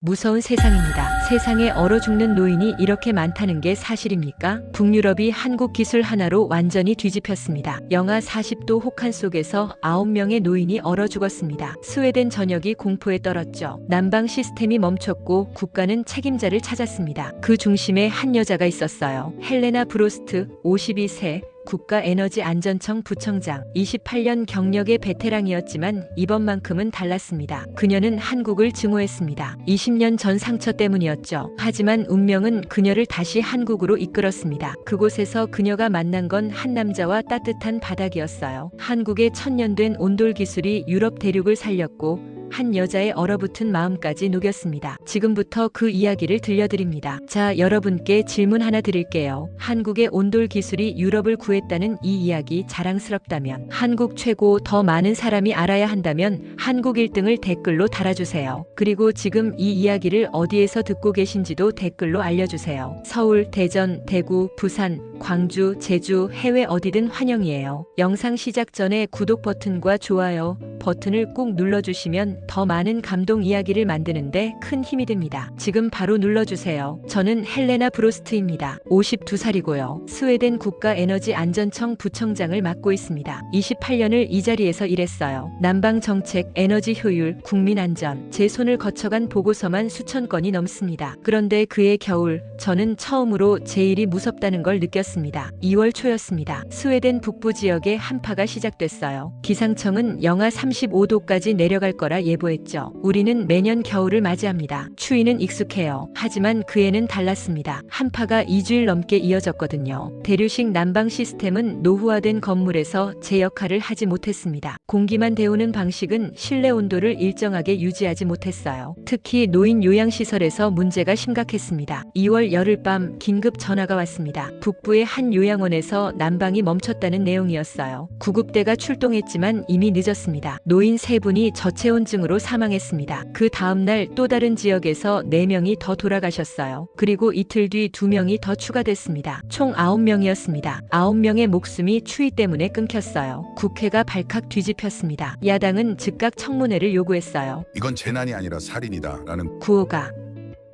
무서운 세상입니다. 세상에 얼어 죽는 노인이 이렇게 많다는 게 사실입니까? 북유럽이 한국 기술 하나로 완전히 뒤집혔습니다. 영하 40도 혹한 속에서 9명의 노인이 얼어 죽었습니다. 스웨덴 전역이 공포에 떨었죠. 난방 시스템이 멈췄고 국가는 책임자를 찾았습니다. 그 중심에 한 여자가 있었어요. 헬레나 브로스트, 52세. 국가에너지안전청 부청장, 28년 경력의 베테랑이었지만 이번만큼은 달랐습니다. 그녀는 한국을 증오했습니다. 20년 전 상처 때문이었죠. 하지만 운명은 그녀를 다시 한국으로 이끌었습니다. 그곳에서 그녀가 만난 건 한 남자와 따뜻한 바닥이었어요. 한국의 천년된 온돌 기술이 유럽 대륙을 살렸고 한 여자의 얼어붙은 마음까지 녹였습니다. 지금부터 그 이야기를 들려드립니다. 자, 여러분께 질문 하나 드릴게요. 한국의 온돌 기술이 유럽을 구했다는 이 이야기 자랑스럽다면, 한국 최고 더 많은 사람이 알아야 한다면 한국 1등을 댓글로 달아주세요. 그리고 지금 이 이야기를 어디에서 듣고 계신지도 댓글로 알려주세요. 서울, 대전, 대구, 부산, 광주, 제주, 해외 어디든 환영이에요. 영상 시작 전에 구독 버튼과 좋아요 버튼을 꾹 눌러주시면 더 많은 감동 이야기를 만드는데 큰 힘이 됩니다. 지금 바로 눌러주세요. 저는 헬레나 브로스트입니다. 52살이고요. 스웨덴 국가에너지안전청 부청장을 맡고 있습니다. 28년을 이 자리에서 일했어요. 난방정책, 에너지 효율, 국민안전, 제 손을 거쳐간 보고서만 수천 건이 넘습니다. 그런데 그해 겨울, 저는 처음으로 제 일이 무섭다는 걸 느꼈습니다. 2월 초였습니다. 스웨덴 북부 지역에 한파가 시작됐어요. 기상청은 영하 35도까지 내려갈 거라 예보했죠. 우리는 매년 겨울을 맞이합니다. 추위는 익숙해요. 하지만 그 해는 달랐습니다. 한파가 2주일 넘게 이어졌거든요. 대류식 난방 시스템은 노후화된 건물에서 제 역할을 하지 못했습니다. 공기만 데우는 방식은 실내 온도를 일정하게 유지하지 못했어요. 특히 노인 요양시설에서 문제가 심각했습니다. 2월 열흘밤 긴급 전화가 왔습니다. 북부의 한 요양원에서 난방이 멈췄다는 내용이었어요. 구급대가 출동했지만 이미 늦었습니다. 노인 3분이 저체온증으로 사망했습니다. 그 다음날 또 다른 지역에서 4명이 더 돌아가셨어요. 그리고 이틀 뒤 2명이 더 추가됐습니다. 총 9명이었습니다. 9명의 목숨이 추위 때문에 끊겼어요. 국회가 발칵 뒤집혔습니다. 야당은 즉각 청문회를 요구했어요. 이건 재난이 아니라 살인이다라는 구호가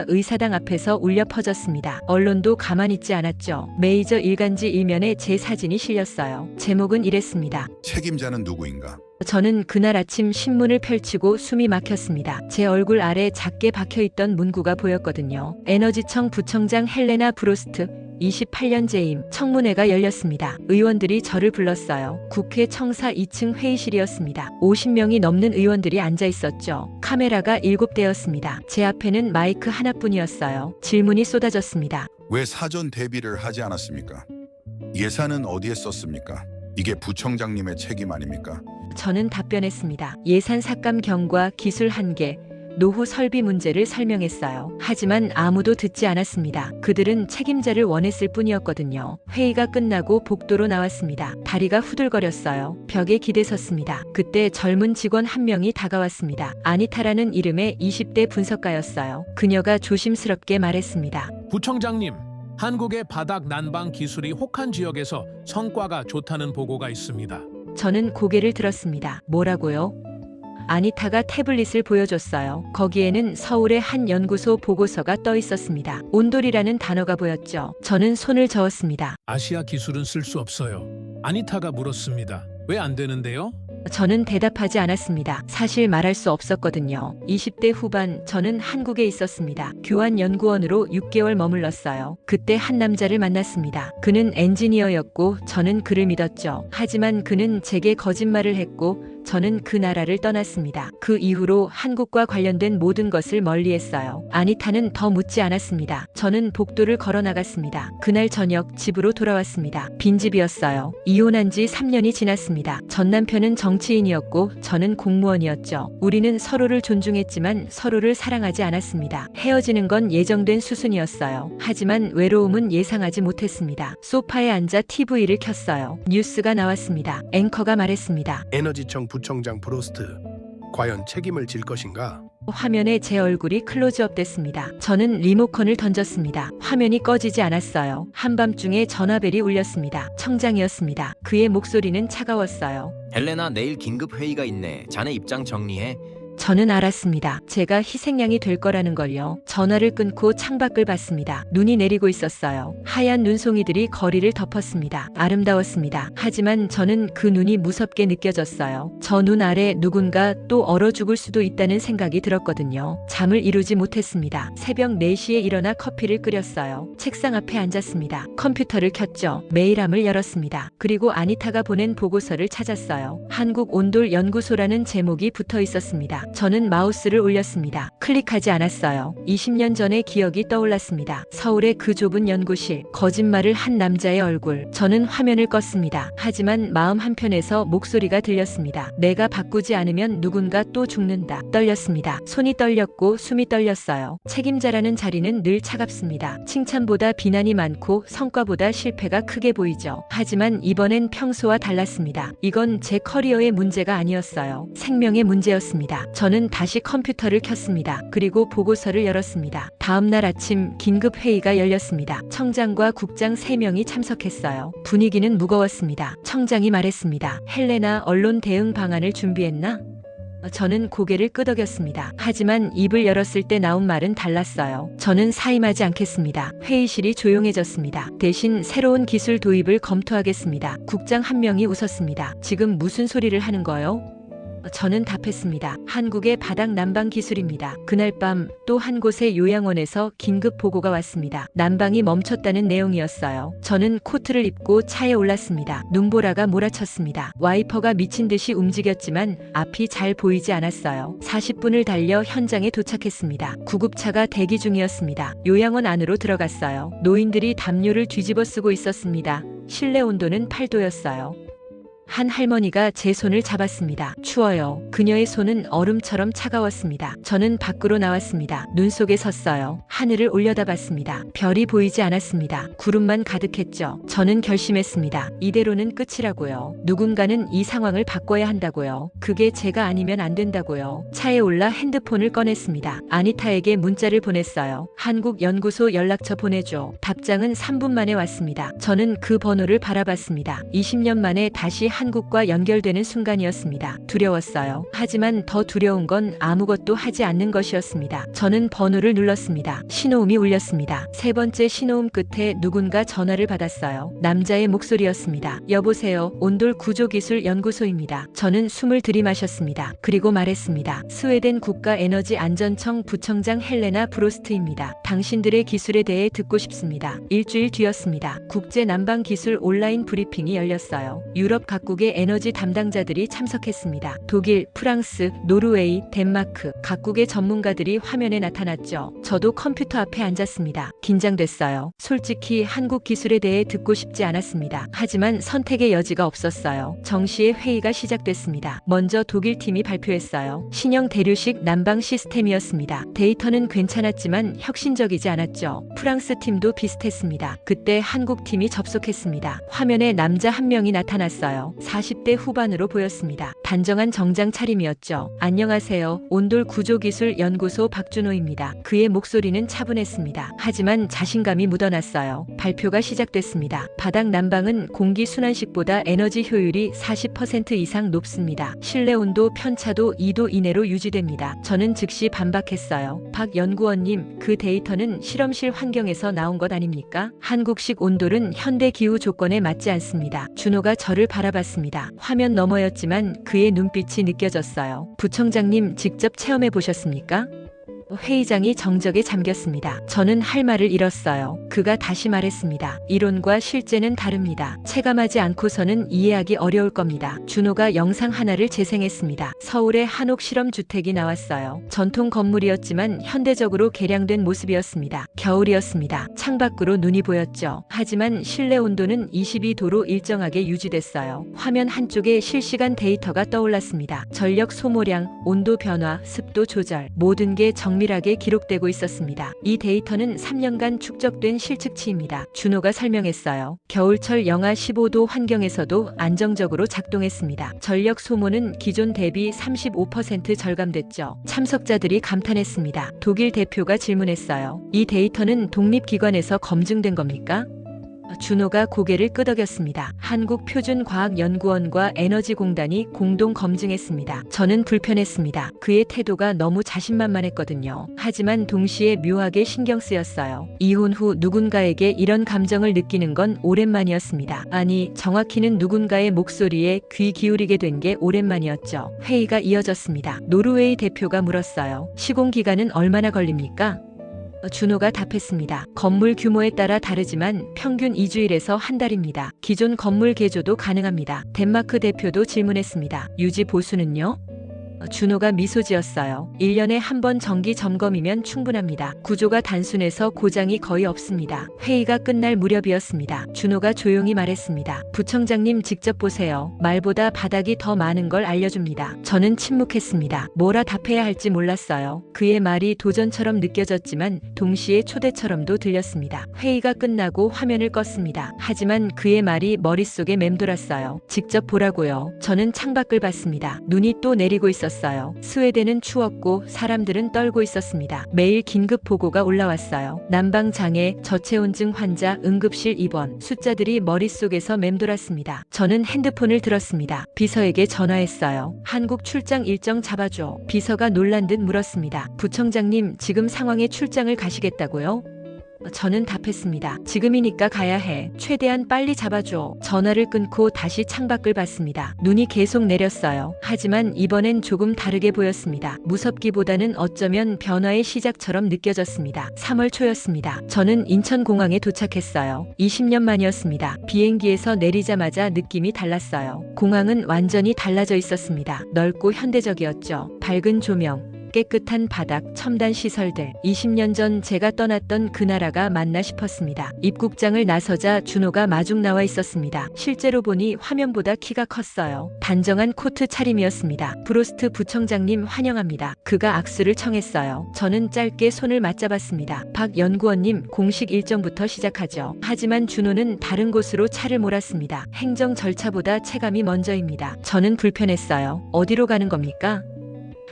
의사당 앞에서 울려 퍼졌습니다. 언론도 가만히 있지 않았죠. 메이저 일간지 일면에 제 사진이 실렸어요. 제목은 이랬습니다. 책임자는 누구인가? 저는 그날 아침 신문을 펼치고 숨이 막혔습니다. 제 얼굴 아래 작게 박혀있던 문구가 보였거든요. 에너지청 부청장 헬레나 브로스트, 28년 재임. 청문회가 열렸습니다. 의원들이 저를 불렀어요. 국회 청사 2층 회의실이었습니다. 50명이 넘는 의원들이 앉아 있었죠. 카메라가 7대였습니다. 제 앞에는 마이크 하나뿐이었어요. 질문이 쏟아졌습니다. 왜 사전 대비를 하지 않았습니까? 예산은 어디에 썼습니까? 이게 부청장님의 책임 아닙니까? 저는 답변했습니다. 예산 삭감 경과, 기술 한계, 노후 설비 문제를 설명했어요. 하지만 아무도 듣지 않았습니다. 그들은 책임자를 원했을 뿐이었거든요. 회의가 끝나고 복도로 나왔습니다. 다리가 후들거렸어요. 벽에 기대섰습니다. 그때 젊은 직원 한 명이 다가왔습니다. 아니타라는 이름의 20대 분석가였어요. 그녀가 조심스럽게 말했습니다. 부청장님, 한국의 바닥 난방 기술이 혹한 지역에서 성과가 좋다는 보고가 있습니다. 저는 고개를 들었습니다. 뭐라고요? 아니타가 태블릿을 보여줬어요. 거기에는 서울의 한 연구소 보고서가 떠 있었습니다. 온돌이라는 단어가 보였죠. 저는 손을 저었습니다. 아시아 기술은 쓸 수 없어요. 아니타가 물었습니다. 왜 안 되는데요? 저는 대답하지 않았습니다. 사실 말할 수 없었거든요. 20대 후반 저는 한국에 있었습니다. 교환연구원으로 6개월 머물렀어요. 그때 한 남자를 만났습니다. 그는 엔지니어였고 저는 그를 믿었죠. 하지만 그는 제게 거짓말을 했고 저는 그 나라를 떠났습니다. 그 이후로 한국과 관련된 모든 것을 멀리했어요. 아니타는 더 묻지 않았습니다. 저는 복도를 걸어 나갔습니다. 그날 저녁 집으로 돌아왔습니다. 빈집이었어요. 이혼한 지 3년이 지났습니다. 전 남편은 정치인이었고 저는 공무원이었죠. 우리는 서로를 존중했지만 서로를 사랑하지 않았습니다. 헤어지는 건 예정된 수순이었어요. 하지만 외로움은 예상하지 못했습니다. 소파에 앉아 TV를 켰어요. 뉴스가 나왔습니다. 앵커가 말했습니다. 에너지청 부청장 브로스트, 과연 책임을 질 것인가? 화면에 제 얼굴이 클로즈업 됐습니다. 저는 리모컨을 던졌습니다. 화면이 꺼지지 않았어요. 한밤중에 전화벨이 울렸습니다. 청장이었습니다. 그의 목소리는 차가웠어요. 헬레나, 내일 긴급 회의가 있네. 자네 입장 정리해. 저는 알았습니다. 제가 희생양이 될 거라는 걸요. 전화를 끊고 창밖을 봤습니다. 눈이 내리고 있었어요. 하얀 눈송이들이 거리를 덮었습니다. 아름다웠습니다. 하지만 저는 그 눈이 무섭게 느껴졌어요. 저 눈 아래 누군가 또 얼어 죽을 수도 있다는 생각이 들었거든요. 잠을 이루지 못했습니다. 새벽 4시에 일어나 커피를 끓였어요. 책상 앞에 앉았습니다. 컴퓨터를 켰죠. 메일함을 열었습니다. 그리고 아니타가 보낸 보고서를 찾았어요. 한국온돌연구소라는 제목이 붙어 있었습니다. 저는 마우스를 올렸습니다. 클릭하지 않았어요. 20년 전의 기억이 떠올랐습니다. 서울의 그 좁은 연구실, 거짓말을 한 남자의 얼굴. 저는 화면을 껐습니다. 하지만 마음 한편에서 목소리가 들렸습니다. 내가 바꾸지 않으면 누군가 또 죽는다. 떨렸습니다. 손이 떨렸고 숨이 떨렸어요. 책임자라는 자리는 늘 차갑습니다. 칭찬보다 비난이 많고 성과보다 실패가 크게 보이죠. 하지만 이번엔 평소와 달랐습니다. 이건 제 커리어의 문제가 아니었어요. 생명의 문제였습니다. 저는 다시 컴퓨터를 켰습니다. 그리고 보고서를 열었습니다. 다음 날 아침 긴급 회의가 열렸습니다. 청장과 국장 3명이 참석했어요. 분위기는 무거웠습니다. 청장이 말했습니다. 헬레나, 언론 대응 방안을 준비했나? 저는 고개를 끄덕였습니다. 하지만 입을 열었을 때 나온 말은 달랐어요. 저는 사임하지 않겠습니다. 회의실이 조용해졌습니다. 대신 새로운 기술 도입을 검토하겠습니다. 국장 한 명이 웃었습니다. 지금 무슨 소리를 하는 거요? 저는 답했습니다. 한국의 바닥 난방 기술입니다. 그날 밤 또 한 곳의 요양원에서 긴급 보고가 왔습니다. 난방이 멈췄다는 내용이었어요. 저는 코트를 입고 차에 올랐습니다. 눈보라가 몰아쳤습니다. 와이퍼가 미친 듯이 움직였지만 앞이 잘 보이지 않았어요. 40분을 달려 현장에 도착했습니다. 구급차가 대기 중이었습니다. 요양원 안으로 들어갔어요. 노인들이 담요를 뒤집어 쓰고 있었습니다. 실내 온도는 8도였어요. 한 할머니가 제 손을 잡았습니다. 추워요. 그녀의 손은 얼음처럼 차가웠습니다. 저는 밖으로 나왔습니다. 눈 속에 섰어요. 하늘을 올려다봤습니다. 별이 보이지 않았습니다. 구름만 가득했죠. 저는 결심했습니다. 이대로는 끝이라고요. 누군가는 이 상황을 바꿔야 한다고요. 그게 제가 아니면 안 된다고요. 차에 올라 핸드폰을 꺼냈습니다. 아니타에게 문자를 보냈어요. 한국연구소 연락처 보내줘. 답장은 3분 만에 왔습니다. 저는 그 번호를 바라봤습니다. 20년 만에 다시 한국과 연결되는 순간이었습니다. 두려웠어요. 하지만 더 두려운 건 아무것도 하지 않는 것이었습니다. 저는 번호를 눌렀습니다. 신호음이 울렸습니다. 3번째 신호음 끝에 누군가 전화를 받았어요. 남자의 목소리였습니다. 여보세요. 온돌 구조기술 연구소입니다. 저는 숨을 들이마셨습니다. 그리고 말했습니다. 스웨덴 국가에너지안전청 부청장 헬레나 브로스트입니다. 당신들의 기술에 대해 듣고 싶습니다. 일주일 뒤였습니다. 국제 난방 기술 온라인 브리핑이 열렸어요. 유럽 각국의 에너지 담당자들이 참석했습니다. 독일, 프랑스, 노르웨이, 덴마크 각국의 전문가들이 화면에 나타났죠. 저도 컴퓨터 앞에 앉았습니다. 긴장됐어요. 솔직히 한국 기술에 대해 듣고 싶지 않았습니다. 하지만 선택의 여지가 없었어요. 정시에 회의가 시작됐습니다. 먼저 독일 팀이 발표했어요. 신형 대류식 난방 시스템이었습니다. 데이터는 괜찮았지만 혁신적이지 않았죠. 프랑스 팀도 비슷했습니다. 그때 한국 팀이 접속했습니다. 화면에 남자 한 명이 나타났어요. 40대 후반으로 보였습니다. 단정한 정장 차림이었죠. 안녕하세요. 온돌 구조기술 연구소 박준호입니다. 그의 목소리는 차분했습니다. 하지만 자신감이 묻어났어요. 발표가 시작됐습니다. 바닥 난방은 공기 순환식보다 에너지 효율이 40% 이상 높습니다. 실내 온도 편차도 2도 이내로 유지됩니다. 저는 즉시 반박했어요. 박 연구원님, 그 데이터는 실험실 환경에서 나온 것 아닙니까? 한국식 온돌은 현대 기후 조건에 맞지 않습니다. 준호가 저를 바라봤습니다. 화면 너머였지만 그의 눈빛이 느껴졌어요. 부청장님, 직접 체험해 보셨습니까? 회의장이 정적에 잠겼습니다. 저는 할 말을 잃었어요. 그가 다시 말했습니다. 이론과 실제는 다릅니다. 체감하지 않고서는 이해하기 어려울 겁니다. 준호가 영상 하나를 재생했습니다. 서울의 한옥 실험주택이 나왔어요. 전통 건물이었지만 현대적으로 개량된 모습이었습니다. 겨울이었습니다. 창밖으로 눈이 보였죠. 하지만 실내 온도는 22도로 일정하게 유지됐어요. 화면 한쪽에 실시간 데이터가 떠올랐습니다. 전력 소모량, 온도 변화, 습도 조절, 모든 게 정밀하게 기록되고 있었습니다. 이 데이터는 3년간 축적된 실측치입니다. 준호가 설명했어요. 겨울철 영하 15도 환경에서도 안정적으로 작동했습니다. 전력 소모는 기존 대비 35% 절감됐죠. 참석자들이 감탄했습니다. 독일 대표가 질문했어요. 이 데이터는 독립기관에서 검증된 겁니까? 준호가 고개를 끄덕였습니다. 한국표준과학연구원과 에너지공단이 공동 검증했습니다. 저는 불편했습니다. 그의 태도가 너무 자신만만했거든요. 하지만 동시에 묘하게 신경 쓰였어요. 이혼 후 누군가에게 이런 감정을 느끼는 건 오랜만이었습니다. 아니, 정확히는 누군가의 목소리에 귀 기울이게 된 게 오랜만이었죠. 회의가 이어졌습니다. 노르웨이 대표가 물었어요. 시공 기간은 얼마나 걸립니까? 준호가 답했습니다. 건물 규모에 따라 다르지만 평균 2주일에서 한 달입니다. 기존 건물 개조도 가능합니다. 덴마크 대표도 질문했습니다. 유지 보수는요? 준호가 미소 지었어요. 1년에 한 번 정기 점검이면 충분합니다. 구조가 단순해서 고장이 거의 없습니다. 회의가 끝날 무렵이었습니다. 준호가 조용히 말했습니다. 부청장님 직접 보세요. 말보다 바닥이 더 많은 걸 알려줍니다. 저는 침묵했습니다. 뭐라 답해야 할지 몰랐어요. 그의 말이 도전처럼 느껴졌지만 동시에 초대처럼도 들렸습니다. 회의가 끝나고 화면을 껐습니다. 하지만 그의 말이 머릿속에 맴돌았어요. 직접 보라고요. 저는 창밖을 봤습니다. 눈이 또 내리고 있었어요. 스웨덴은 추웠고 사람들은 떨고 있었습니다. 매일 긴급 보고가 올라왔어요. 난방장애, 저체온증 환자, 응급실 입원. 숫자들이 머릿속에서 맴돌았습니다. 저는 핸드폰을 들었습니다. 비서에게 전화했어요. 한국 출장 일정 잡아줘. 비서가 놀란 듯 물었습니다. 부청장님, 지금 상황에 출장을 가시겠다고요? 저는 답했습니다. 지금이니까 가야 해. 최대한 빨리 잡아줘. 전화를 끊고 다시 창밖을 봤습니다. 눈이 계속 내렸어요. 하지만 이번엔 조금 다르게 보였습니다. 무섭기보다는 어쩌면 변화의 시작처럼 느껴졌습니다. 3월 초였습니다. 저는 인천공항에 도착했어요. 20년 만이었습니다. 비행기에서 내리자마자 느낌이 달랐어요. 공항은 완전히 달라져 있었습니다. 넓고 현대적이었죠. 밝은 조명, 깨끗한 바닥, 첨단 시설들. 20년 전 제가 떠났던 그 나라가 맞나 싶었습니다. 입국장을 나서자 준호가 마중 나와 있었습니다. 실제로 보니 화면보다 키가 컸어요. 단정한 코트 차림이었습니다. 프로스트 부청장님 환영합니다. 그가 악수를 청했어요. 저는 짧게 손을 맞잡았습니다. 박 연구원님, 공식 일정부터 시작하죠. 하지만 준호는 다른 곳으로 차를 몰았습니다. 행정 절차보다 체감이 먼저입니다. 저는 불편했어요. 어디로 가는 겁니까?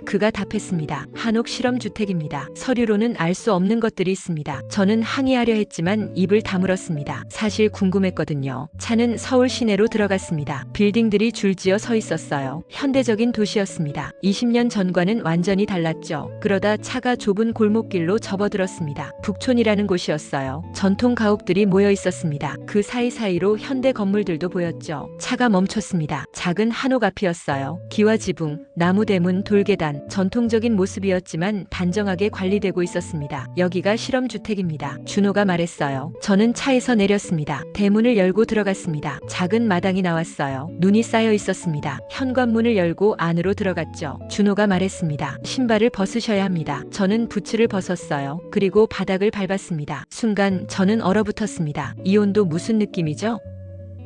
그가 답했습니다. 한옥 실험주택입니다. 서류로는 알 수 없는 것들이 있습니다. 저는 항의하려 했지만 입을 다물었습니다. 사실 궁금했거든요. 차는 서울 시내로 들어갔습니다. 빌딩들이 줄지어 서 있었어요. 현대적인 도시였습니다. 20년 전과는 완전히 달랐죠. 그러다 차가 좁은 골목길로 접어들었습니다. 북촌이라는 곳이었어요. 전통 가옥들이 모여 있었습니다. 그 사이사이로 현대 건물들도 보였죠. 차가 멈췄습니다. 작은 한옥 앞이었어요. 기와 지붕, 나무 대문, 돌계단, 전통적인 모습이었지만 단정하게 관리되고 있었습니다. 여기가 실험주택입니다. 준호가 말했어요. 저는 차에서 내렸습니다. 대문을 열고 들어갔습니다. 작은 마당이 나왔어요. 눈이 쌓여 있었습니다. 현관문을 열고 안으로 들어갔죠. 준호가 말했습니다. 신발을 벗으셔야 합니다. 저는 부츠를 벗었어요. 그리고 바닥을 밟았습니다. 순간 저는 얼어붙었습니다. 이 온도 무슨 느낌이죠?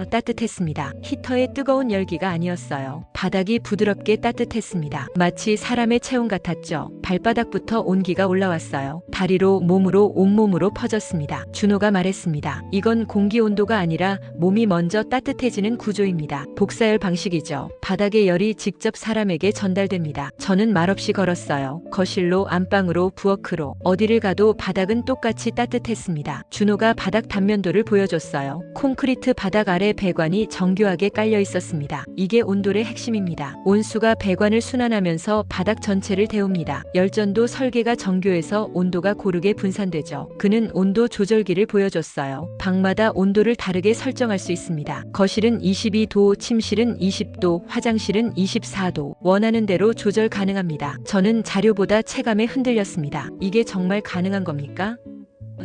따뜻했습니다. 히터의 뜨거운 열기가 아니었어요. 바닥이 부드럽게 따뜻했습니다. 마치 사람의 체온 같았죠. 발바닥부터 온기가 올라왔어요. 다리로, 몸으로, 온몸으로 퍼졌습니다. 준호가 말했습니다. 이건 공기 온도가 아니라 몸이 먼저 따뜻해지는 구조입니다. 복사열 방식이죠. 바닥의 열이 직접 사람에게 전달됩니다. 저는 말없이 걸었어요. 거실로, 안방으로, 부엌으로. 어디를 가도 바닥은 똑같이 따뜻했습니다. 준호가 바닥 단면도를 보여줬어요. 콘크리트 바닥 아래 배관이 정교하게 깔려 있었습니다. 이게 온돌의 핵심입니다. 온수가 배관을 순환하면서 바닥 전체를 데웁니다. 열전도 설계가 정교해서 온도가 고르게 분산되죠. 그는 온도 조절기를 보여줬어요. 방마다 온도를 다르게 설정할 수 있습니다. 거실은 22도, 침실은 20도, 화장실은 24도. 원하는 대로 조절 가능합니다. 저는 자료보다 체감에 흔들렸습니다. 이게 정말 가능한 겁니까?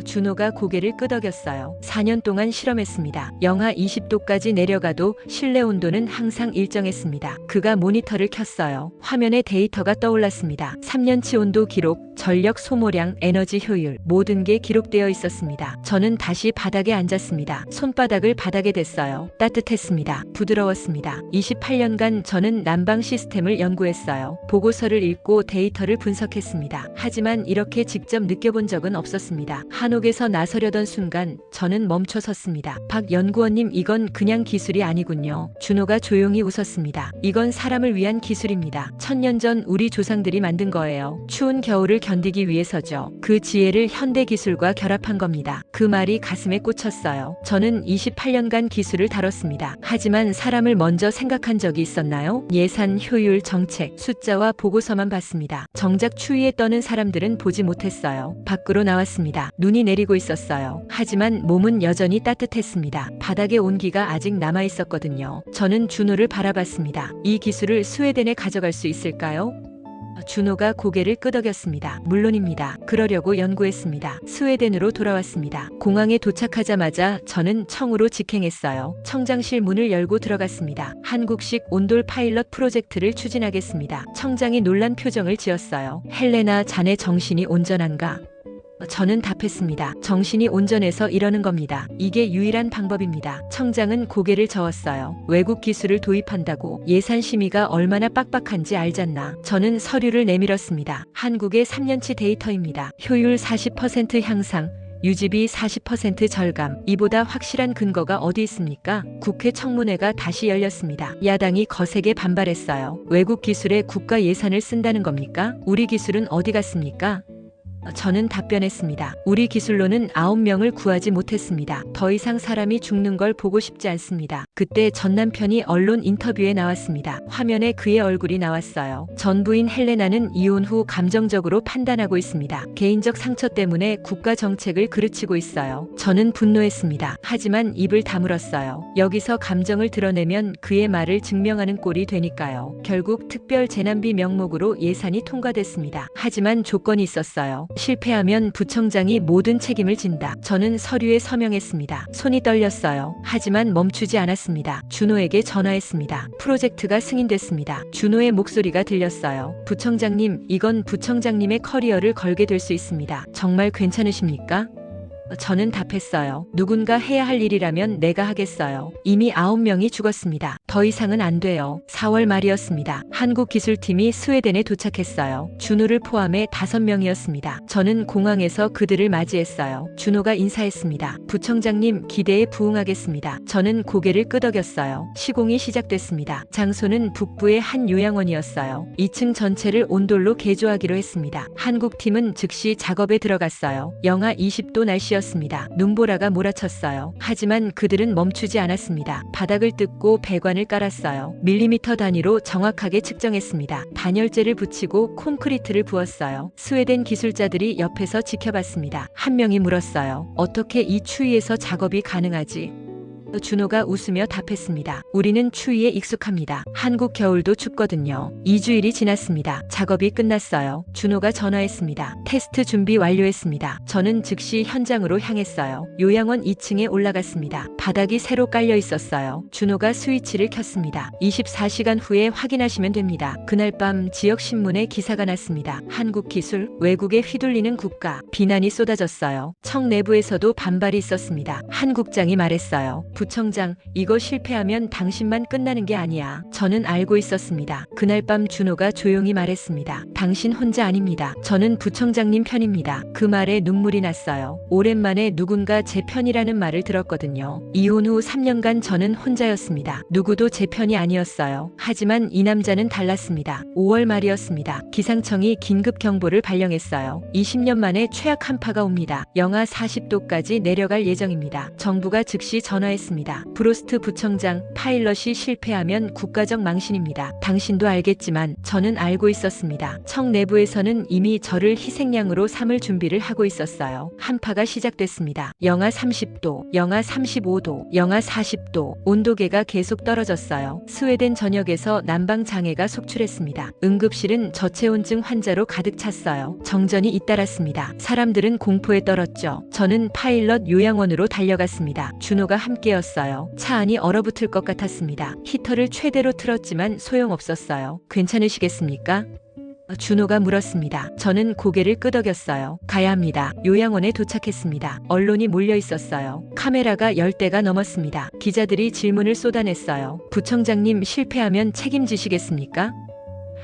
준호가 고개를 끄덕였어요. 4년 동안 실험했습니다. 영하 20도까지 내려가도 실내 온도는 항상 일정했습니다. 그가 모니터를 켰어요. 화면에 데이터가 떠올랐습니다. 3년치 온도 기록, 전력 소모량, 에너지 효율, 모든 게 기록되어 있었습니다. 저는 다시 바닥에 앉았습니다. 손바닥을 바닥에 댔어요. 따뜻했습니다. 부드러웠습니다. 28년간 저는 난방 시스템을 연구했어요. 보고서를 읽고 데이터를 분석했습니다. 하지만 이렇게 직접 느껴본 적은 없었습니다. 한옥에서 나서려던 순간 저는 멈춰 섰습니다. 박 연구원님, 이건 그냥 기술이 아니군요. 준호가 조용히 웃었습니다. 이건 사람을 위한 기술입니다. 1000년 전 우리 조상들이 만든 거예요. 추운 겨울을 견디기 위해서죠. 그 지혜를 현대 기술과 결합한 겁니다. 그 말이 가슴에 꽂혔어요. 저는 28년간 기술을 다뤘습니다. 하지만 사람을 먼저 생각한 적이 있었나요? 예산, 효율, 정책, 숫자와 보고서만 봤습니다. 정작 추위에 떠는 사람들은 보지 못했어요. 밖으로 나왔습니다. 눈이 내리고 있었어요. 하지만 몸은 여전히 따뜻했습니다. 바닥에 온기가 아직 남아 있었거든요. 저는 준호를 바라봤습니다. 이 기술을 스웨덴에 가져갈 수 있을까요? 준호가 고개를 끄덕였습니다. 물론입니다. 그러려고 연구했습니다. 스웨덴으로 돌아왔습니다. 공항에 도착하자마자 저는 청으로 직행했어요. 청장실 문을 열고 들어갔습니다. 한국식 온돌 파일럿 프로젝트를 추진하겠습니다. 청장이 놀란 표정을 지었어요. 헬레나, 자네 정신이 온전한가? 저는 답했습니다. 정신이 온전해서 이러는 겁니다. 이게 유일한 방법입니다. 청장은 고개를 저었어요. 외국 기술을 도입한다고 예산 심의가 얼마나 빡빡한지 알잖나. 저는 서류를 내밀었습니다. 한국의 3년치 데이터입니다. 효율 40% 향상, 유지비 40% 절감. 이보다 확실한 근거가 어디 있습니까? 국회 청문회가 다시 열렸습니다. 야당이 거세게 반발했어요. 외국 기술에 국가 예산을 쓴다는 겁니까? 우리 기술은 어디 갔습니까? 저는 답변했습니다. 우리 기술로는 9명을 구하지 못했습니다. 더 이상 사람이 죽는 걸 보고 싶지 않습니다. 그때 전 남편이 언론 인터뷰에 나왔습니다. 화면에 그의 얼굴이 나왔어요. 전 부인 헬레나는 이혼 후 감정적으로 판단하고 있습니다. 개인적 상처 때문에 국가 정책을 그르치고 있어요. 저는 분노했습니다. 하지만 입을 다물었어요. 여기서 감정을 드러내면 그의 말을 증명하는 꼴이 되니까요. 결국 특별 재난비 명목으로 예산이 통과됐습니다. 하지만 조건이 있었어요. 실패하면 부청장이 모든 책임을 진다. 저는 서류에 서명했습니다. 손이 떨렸어요. 하지만 멈추지 않았습니다. 준호에게 전화했습니다. 프로젝트가 승인됐습니다. 준호의 목소리가 들렸어요. 부청장님, 이건 부청장님의 커리어를 걸게 될 수 있습니다. 정말 괜찮으십니까? 저는 답했어요. 누군가 해야 할 일이라면 내가 하겠어요. 이미 9명이 죽었습니다. 더 이상은 안 돼요. 4월 말이었습니다. 한국 기술팀이 스웨덴에 도착했어요. 준호를 포함해 5명이었습니다. 저는 공항에서 그들을 맞이했어요. 준호가 인사했습니다. 부청장님, 기대에 부응하겠습니다. 저는 고개를 끄덕였어요. 시공이 시작됐습니다. 장소는 북부의 한 요양원이었어요. 2층 전체를 온돌로 개조하기로 했습니다. 한국팀은 즉시 작업에 들어갔어요. 영하 20도 날씨였습니다. 눈보라가 몰아쳤어요. 하지만 그들은 멈추지 않았습니다. 바닥을 뜯고 배관을 깔았어요. 밀리미터 단위로 정확하게 측정했습니다. 단열재를 붙이고 콘크리트를 부었어요. 스웨덴 기술자들이 옆에서 지켜봤습니다. 한 명이 물었어요. 어떻게 이 추위에서 작업이 가능하지? 준호가 웃으며 답했습니다. 우리는 추위에 익숙합니다. 한국 겨울도 춥거든요. 2주일이 지났습니다. 작업이 끝났어요. 준호가 전화했습니다. 테스트 준비 완료했습니다. 저는 즉시 현장으로 향했어요. 요양원 2층에 올라갔습니다. 바닥이 새로 깔려 있었어요. 준호가 스위치를 켰습니다. 24시간 후에 확인하시면 됩니다. 그날 밤 지역 신문에 기사가 났습니다. 한국 기술, 외국에 휘둘리는 국가. 비난이 쏟아졌어요. 청 내부에서도 반발이 있었습니다. 한 국장이 말했어요. 부청장, 이거 실패하면 당신만 끝나는 게 아니야. 저는 알고 있었습니다. 그날 밤 준호가 조용히 말했습니다. 당신 혼자 아닙니다. 저는 부청장님 편입니다. 그 말에 눈물이 났어요. 오랜만에 누군가 제 편이라는 말을 들었거든요. 이혼 후 3년간 저는 혼자였습니다. 누구도 제 편이 아니었어요. 하지만 이 남자는 달랐습니다. 5월 말이었습니다. 기상청이 긴급 경보를 발령했어요. 20년 만에 최악 한파가 옵니다. 영하 40도까지 내려갈 예정입니다. 정부가 즉시 전화했습니다. 브로스트 부청장, 파일럿이 실패하면 국가적 망신입니다. 당신도 알겠지만 저는 알고 있었습니다. 청 내부에서는 이미 저를 희생양으로 삼을 준비를 하고 있었어요. 한파가 시작됐습니다. 영하 30도, 영하 35도, 영하 40도, 온도계가 계속 떨어졌어요. 스웨덴 전역에서 난방 장애가 속출했습니다. 응급실은 저체온증 환자로 가득 찼어요. 정전이 잇따랐습니다. 사람들은 공포에 떨었죠. 저는 파일럿 요양원으로 달려갔습니다. 준호가 함께였어요. 차 안이 얼어붙을 것 같았습니다. 히터를 최대로 틀었지만 소용없었어요. 괜찮으시겠습니까? 준호가 물었습니다. 저는 고개를 끄덕였어요. 가야 합니다. 요양원에 도착했습니다. 언론이 몰려 있었어요. 카메라가 10대가 넘었습니다. 기자들이 질문을 쏟아냈어요. 부청장님, 실패하면 책임지시겠습니까?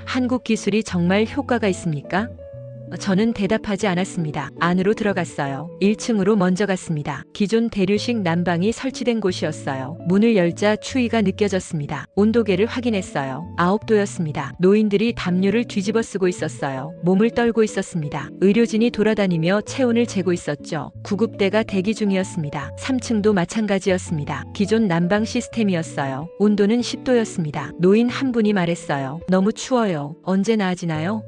한국 기술이 정말 효과가 있습니까? 저는 대답하지 않았습니다. 안으로 들어갔어요. 1층으로 먼저 갔습니다. 기존 대류식 난방이 설치된 곳이었어요. 문을 열자 추위가 느껴졌습니다. 온도계를 확인했어요. 9도였습니다. 노인들이 담요를 뒤집어 쓰고 있었어요. 몸을 떨고 있었습니다. 의료진이 돌아다니며 체온을 재고 있었죠. 구급대가 대기 중이었습니다. 3층도 마찬가지였습니다. 기존 난방 시스템이었어요. 온도는 10도였습니다. 노인 한 분이 말했어요. 너무 추워요. 언제 나아지나요?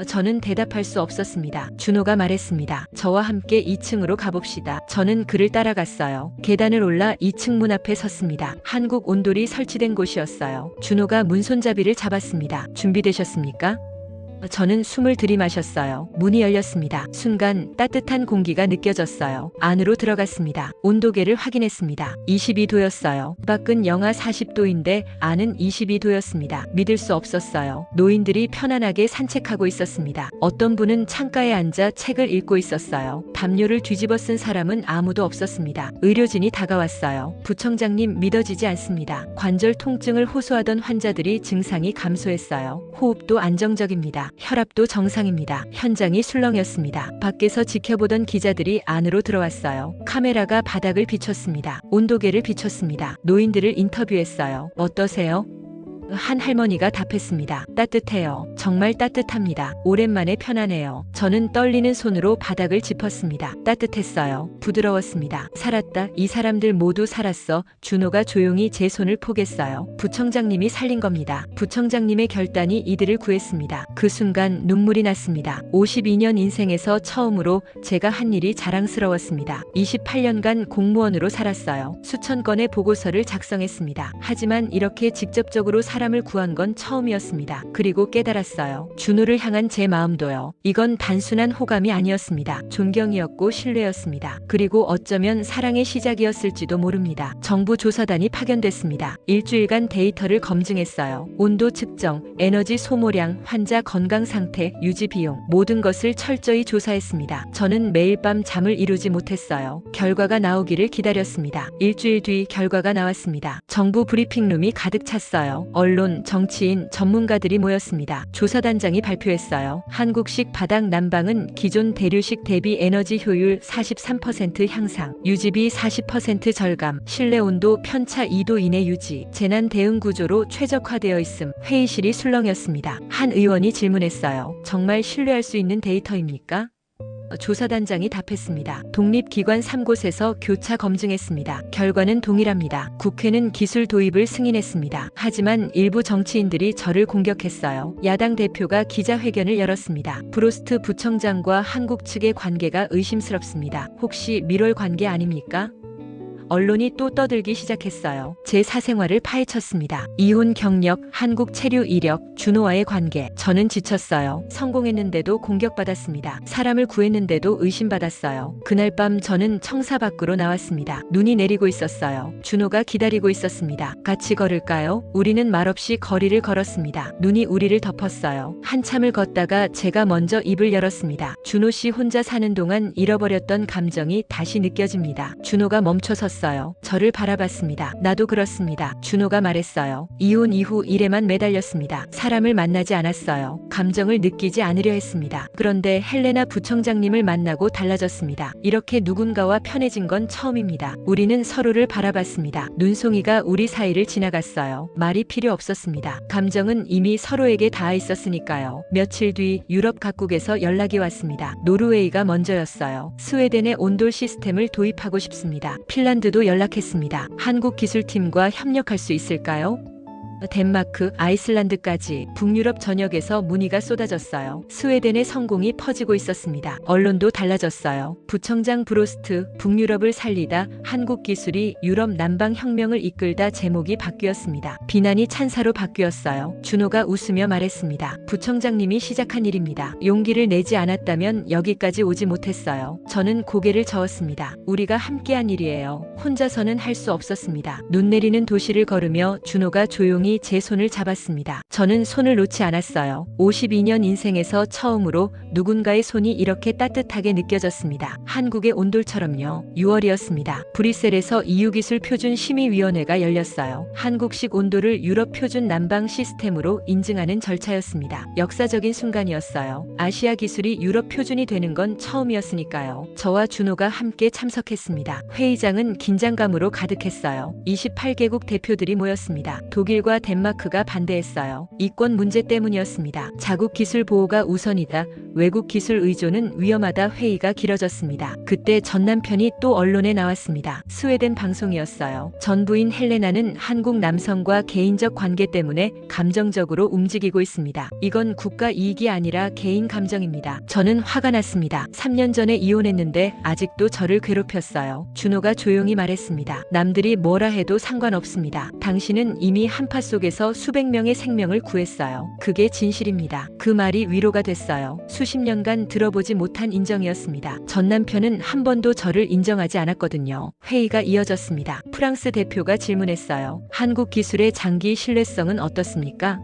저는 대답할 수 없었습니다. 준호가 말했습니다. 저와 함께 2층으로 가봅시다. 저는 그를 따라갔어요. 계단을 올라 2층 문 앞에 섰습니다. 한국 온돌이 설치된 곳이었어요. 준호가 문손잡이를 잡았습니다. 준비되셨습니까? 저는 숨을 들이마셨어요. 문이 열렸습니다. 순간 따뜻한 공기가 느껴졌어요. 안으로 들어갔습니다. 온도계를 확인했습니다. 22도였어요. 밖은 영하 40도인데 안은 22도였습니다. 믿을 수 없었어요. 노인들이 편안하게 산책하고 있었습니다. 어떤 분은 창가에 앉아 책을 읽고 있었어요. 담요를 뒤집어 쓴 사람은 아무도 없었습니다. 의료진이 다가왔어요. 부청장님, 믿어지지 않습니다. 관절 통증을 호소하던 환자들이 증상이 감소했어요. 호흡도 안정적입니다. 혈압도 정상입니다. 현장이 술렁였습니다. 밖에서 지켜보던 기자들이 안으로 들어왔어요. 카메라가 바닥을 비췄습니다. 온도계를 비췄습니다. 노인들을 인터뷰했어요. 어떠세요? 한 할머니가 답했습니다. 따뜻해요. 정말 따뜻합니다. 오랜만에 편안해요. 저는 떨리는 손으로 바닥을 짚었습니다. 따뜻했어요. 부드러웠습니다. 살았다. 이 사람들 모두 살았어. 준호가 조용히 제 손을 포겠어요. 부청장님이 살린 겁니다. 부청장님의 결단이 이들을 구했습니다. 그 순간 눈물이 났습니다. 52년 인생에서 처음으로 제가 한 일이 자랑스러웠습니다. 28년간 공무원으로 살았어요. 수천 건의 보고서를 작성했습니다. 하지만 이렇게 직접적으로 사람을 구한 건 처음이었습니다. 그리고 깨달았어요. 준호를 향한 제 마음도요. 이건 단순한 호감이 아니었습니다. 존경이었고 신뢰였습니다. 그리고 어쩌면 사랑의 시작이었을지도 모릅니다. 정부 조사단이 파견됐습니다. 일주일간 데이터를 검증했어요. 온도 측정, 에너지 소모량, 환자 건강 상태, 유지 비용, 모든 것을 철저히 조사했습니다. 저는 매일 밤 잠을 이루지 못했어요. 결과가 나오기를 기다렸습니다. 일주일 뒤 결과가 나왔습니다. 정부 브리핑룸이 가득 찼어요. 언론, 정치인, 전문가들이 모였습니다. 조사단장이 발표했어요. 한국식 바닥 난방은 기존 대류식 대비 에너지 효율 43% 향상, 유지비 40% 절감, 실내 온도 편차 2도 이내 유지, 재난 대응 구조로 최적화되어 있음. 회의실이 술렁였습니다. 한 의원이 질문했어요. 정말 신뢰할 수 있는 데이터입니까? 조사단장이 답했습니다. 독립기관 3곳에서 교차 검증했습니다. 결과는 동일합니다. 국회는 기술 도입을 승인했습니다. 하지만 일부 정치인들이 저를 공격했어요. 야당 대표가 기자회견을 열었습니다. 프로스트 부청장과 한국 측의 관계가 의심스럽습니다. 혹시 밀월 관계 아닙니까? 언론이 또 떠들기 시작했어요. 제 사생활을 파헤쳤습니다. 이혼 경력, 한국 체류 이력, 준호와의 관계. 저는 지쳤어요. 성공했는데도 공격받았습니다. 사람을 구했는데도 의심받았어요. 그날 밤 저는 청사 밖으로 나왔습니다. 눈이 내리고 있었어요. 준호가 기다리고 있었습니다. 같이 걸을까요? 우리는 말없이 거리를 걸었습니다. 눈이 우리를 덮었어요. 한참을 걷다가 제가 먼저 입을 열었습니다. 준호 씨 혼자 사는 동안 잃어버렸던 감정이 다시 느껴집니다. 준호가 멈춰섰어요. 저를 바라봤습니다. 나도 그렇습니다. 준호가 말했어요. 이혼 이후 일에만 매달렸습니다. 사람을 만나지 않았어요. 감정을 느끼지 않으려 했습니다. 그런데 헬레나 부청장님을 만나고 달라졌습니다. 이렇게 누군가와 편해진 건 처음입니다. 우리는 서로를 바라봤습니다. 눈송이가 우리 사이를 지나갔어요. 말이 필요 없었습니다. 감정은 이미 서로에게 닿아 있었으니까요. 며칠 뒤 유럽 각국에서 연락이 왔습니다. 노르웨이가 먼저였어요. 스웨덴의 온돌 시스템을 도입하고 싶습니다. 핀란드도 연락했습니다. 한국 기술팀과 협력할 수 있을까요? 덴마크, 아이슬란드까지 북유럽 전역에서 문의가 쏟아졌어요. 스웨덴의 성공이 퍼지고 있었습니다. 언론도 달라졌어요. 부청장 브로스트, 북유럽을 살리다, 한국 기술이 유럽 난방 혁명을 이끌다 제목이 바뀌었습니다. 비난이 찬사로 바뀌었어요. 준호가 웃으며 말했습니다. 부청장님이 시작한 일입니다. 용기를 내지 않았다면 여기까지 오지 못했어요. 저는 고개를 저었습니다. 우리가 함께한 일이에요. 혼자서는 할 수 없었습니다. 눈 내리는 도시를 걸으며 준호가 조용히 분명히 제 손을 잡았습니다. 저는 손을 놓지 않았어요. 52년 인생에서 처음으로 누군가의 손이 이렇게 따뜻하게 느껴졌습니다. 한국의 온돌처럼요. 6월이었습니다. 브뤼셀에서 EU기술 표준 심의위원회가 열렸어요. 한국식 온돌을 유럽 표준 난방 시스템으로 인증하는 절차였습니다. 역사적인 순간이었어요. 아시아 기술이 유럽 표준이 되는 건 처음이었으니까요. 저와 준호가 함께 참석했습니다. 회의장은 긴장감으로 가득했어요. 28개국 대표들이 모였습니다. 독일과 덴마크가 반대했어요. 이권 문제 때문이었습니다. 자국 기술 보호가 우선이다. 외국 기술 의존은 위험하다. 회의가 길어졌습니다. 그때 전 남편이 또 언론에 나왔습니다. 스웨덴 방송이었어요. 전 부인 헬레나는 한국 남성과 개인적 관계 때문에 감정적으로 움직이고 있습니다. 이건 국가 이익이 아니라 개인 감정입니다. 저는 화가 났습니다. 3년 전에 이혼했는데 아직도 저를 괴롭혔어요. 준호가 조용히 말했습니다. 남들이 뭐라 해도 상관없습니다. 당신은 이미 한파 속에서 수백 명의 생명을 구했어요. 그게 진실입니다. 그 말이 위로가 됐어요. 수십 년간 들어보지 못한 인정이었습니다. 전 남편은 한 번도 저를 인정하지 않았거든요. 회의가 이어졌습니다. 프랑스 대표가 질문했어요. 한국 기술의 장기 신뢰성은 어떻습니까?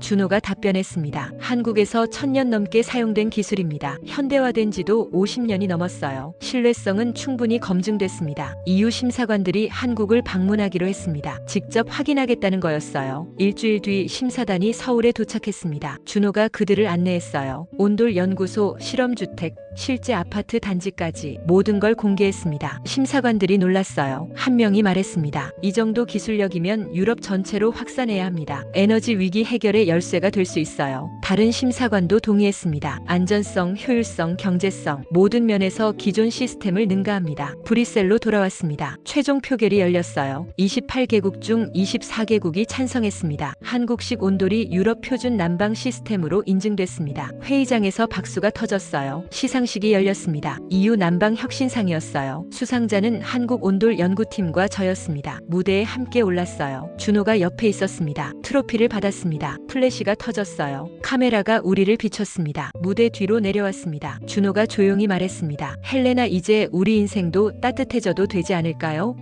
준호가 답변했습니다. 한국에서 1000년 넘게 사용된 기술입니다. 현대화된 지도 50년이 넘었어요. 신뢰성은 충분히 검증됐습니다. EU 심사관들이 한국을 방문하기로 했습니다. 직접 확인하겠다는 거였어요. 일주일 뒤 심사단이 서울에 도착했습니다. 준호가 그들을 안내했어요. 온돌 연구소, 실험주택, 실제 아파트 단지까지 모든 걸 공개했습니다. 심사관들이 놀랐어요. 한 명이 말했습니다. 이 정도 기술력이면 유럽 전체로 확산해야 합니다. 에너지 위기 해결의 열쇠가 될 수 있어요. 다른 심사관도 동의했습니다. 안전성, 효율성, 경제성 모든 면에서 기존 시스템을 능가합니다. 브뤼셀로 돌아왔습니다. 최종 표결이 열렸어요. 28개국 중 24개국이 찬성했습니다. 한국식 온돌이 유럽 표준 난방 시스템으로 인증됐습니다. 회의장에서 박수가 터졌어요. 시상식이 열렸습니다. EU 난방 혁신상이었어요. 수상자는 한국 온돌 연구팀과 저였습니다. 무대에 함께 올랐어요. 준호가 옆에 있었습니다. 트로피를 받았습니다. 플래시가 터졌어요. 카메라가 우리를 비췄습니다. 무대 뒤로 내려왔습니다. 준호가 조용히 말했습니다. 헬레나, 이제 우리 인생도 따뜻해져도 되지 않을까요?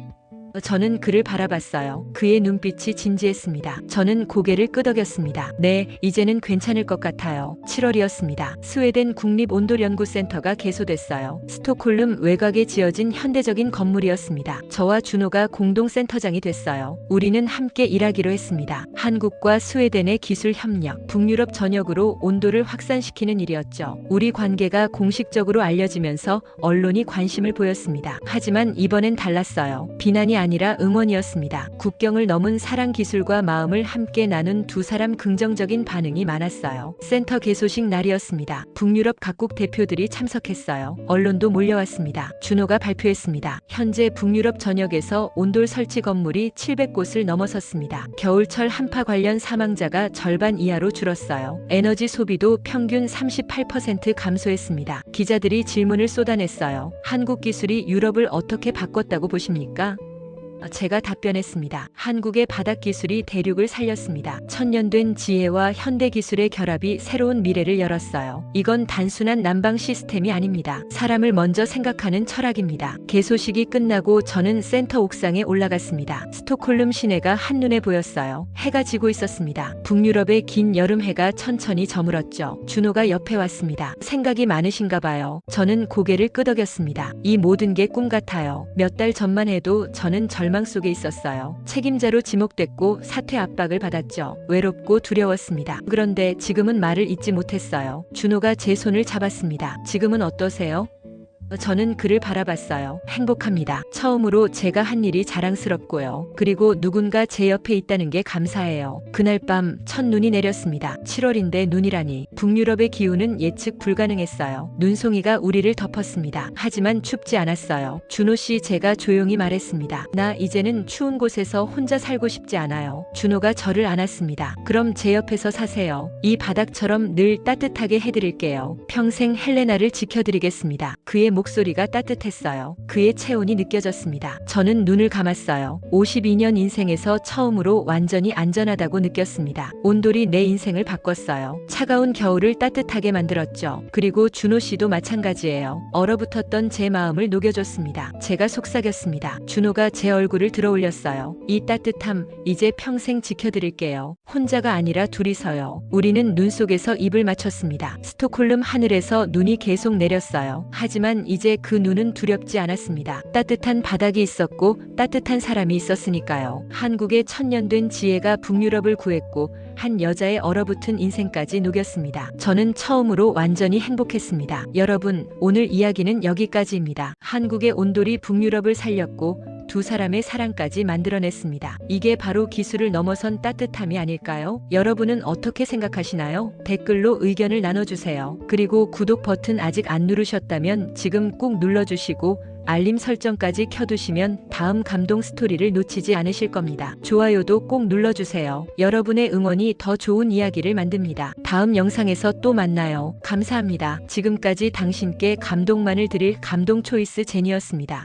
저는 그를 바라봤어요. 그의 눈빛이 진지했습니다. 저는 고개를 끄덕였습니다. 네, 이제는 괜찮을 것 같아요. 7월이었습니다. 스웨덴 국립온돌연구센터가 개소됐어요. 스톡홀름 외곽에 지어진 현대적인 건물이었습니다. 저와 준호가 공동센터장이 됐어요. 우리는 함께 일하기로 했습니다. 한국과 스웨덴의 기술 협력, 북유럽 전역으로 온돌을 확산시키는 일이었죠. 우리 관계가 공식적으로 알려지면서 언론이 관심을 보였습니다. 하지만 이번엔 달랐어요. 비난이 아니라 응원이었습니다. 국경을 넘은 사랑, 기술과 마음을 함께 나눈 두 사람. 긍정적인 반응이 많았어요. 센터 개소식 날이었습니다. 북유럽 각국 대표들이 참석했어요. 언론도 몰려왔습니다. 준호가 발표했습니다. 현재 북유럽 전역에서 온돌 설치 건물이 700곳을 넘어섰습니다. 겨울철 한파 관련 사망자가 절반 이하로 줄었어요. 에너지 소비도 평균 38% 감소했습니다. 기자들이 질문을 쏟아냈어요. 한국 기술이 유럽을 어떻게 바꿨다고 보십니까? 제가 답변했습니다. 한국의 바닥 기술이 대륙을 살렸습니다. 천년된 지혜와 현대 기술의 결합이 새로운 미래를 열었어요. 이건 단순한 난방 시스템이 아닙니다. 사람을 먼저 생각하는 철학입니다. 개소식이 끝나고 저는 센터 옥상에 올라갔습니다. 스톡홀름 시내가 한눈에 보였어요. 해가 지고 있었습니다. 북유럽의 긴 여름 해가 천천히 저물었죠. 준호가 옆에 왔습니다. 생각이 많으신가 봐요. 저는 고개를 끄덕였습니다. 이 모든 게 꿈 같아요. 몇 달 전만 해도 저는 절망 속에 있었어요. 책임자로 지목됐고 사퇴 압박을 받았죠. 외롭고 두려웠습니다. 그런데 지금은 말을 잇지 못했어요. 준호가 제 손을 잡았습니다. 지금은 어떠세요? 저는 그를 바라봤어요. 행복합니다. 처음으로 제가 한 일이 자랑스럽고요. 그리고 누군가 제 옆에 있다는 게 감사해요. 그날 밤 첫눈이 내렸습니다. 7월인데 눈이라니. 북유럽의 기후는 예측 불가능했어요. 눈송이가 우리를 덮었습니다. 하지만 춥지 않았어요. 준호 씨, 제가 조용히 말했습니다. 나 이제는 추운 곳에서 혼자 살고 싶지 않아요. 준호가 저를 안았습니다. 그럼 제 옆에서 사세요. 이 바닥처럼 늘 따뜻하게 해드릴게요. 평생 헬레나를 지켜드리겠습니다. 그의 목소리가 따뜻했어요. 그의 체온이 느껴졌습니다. 저는 눈을 감았어요. 52년 인생에서 처음으로 완전히 안전하다고 느꼈습니다. 온돌이 내 인생을 바꿨어요. 차가운 겨울을 따뜻하게 만들었죠. 그리고 준호 씨도 마찬가지예요. 얼어붙었던 제 마음을 녹여줬습니다. 제가 속삭였습니다. 준호가 제 얼굴을 들어올렸어요. 이 따뜻함 이제 평생 지켜드릴게요. 혼자가 아니라 둘이서요. 우리는 눈 속에서 입을 맞췄습니다. 스톡홀름 하늘에서 눈이 계속 내렸어요. 하지만 이제 그 눈은 두렵지 않았습니다. 따뜻한 바닥이 있었고 따뜻한 사람이 있었으니까요. 한국의 천년된 지혜가 북유럽을 구했고 한 여자의 얼어붙은 인생까지 녹였습니다. 저는 처음으로 완전히 행복했습니다. 여러분, 오늘 이야기는 여기까지입니다. 한국의 온돌이 북유럽을 살렸고 두 사람의 사랑까지 만들어냈습니다. 이게 바로 기술을 넘어선 따뜻함이 아닐까요? 여러분은 어떻게 생각하시나요? 댓글로 의견을 나눠주세요. 그리고 구독 버튼 아직 안 누르셨다면 지금 꼭 눌러주시고 알림 설정까지 켜두시면 다음 감동 스토리를 놓치지 않으실 겁니다. 좋아요도 꼭 눌러주세요. 여러분의 응원이 더 좋은 이야기를 만듭니다. 다음 영상에서 또 만나요. 감사합니다. 지금까지 당신께 감동만을 드릴 감동 초이스 제니였습니다.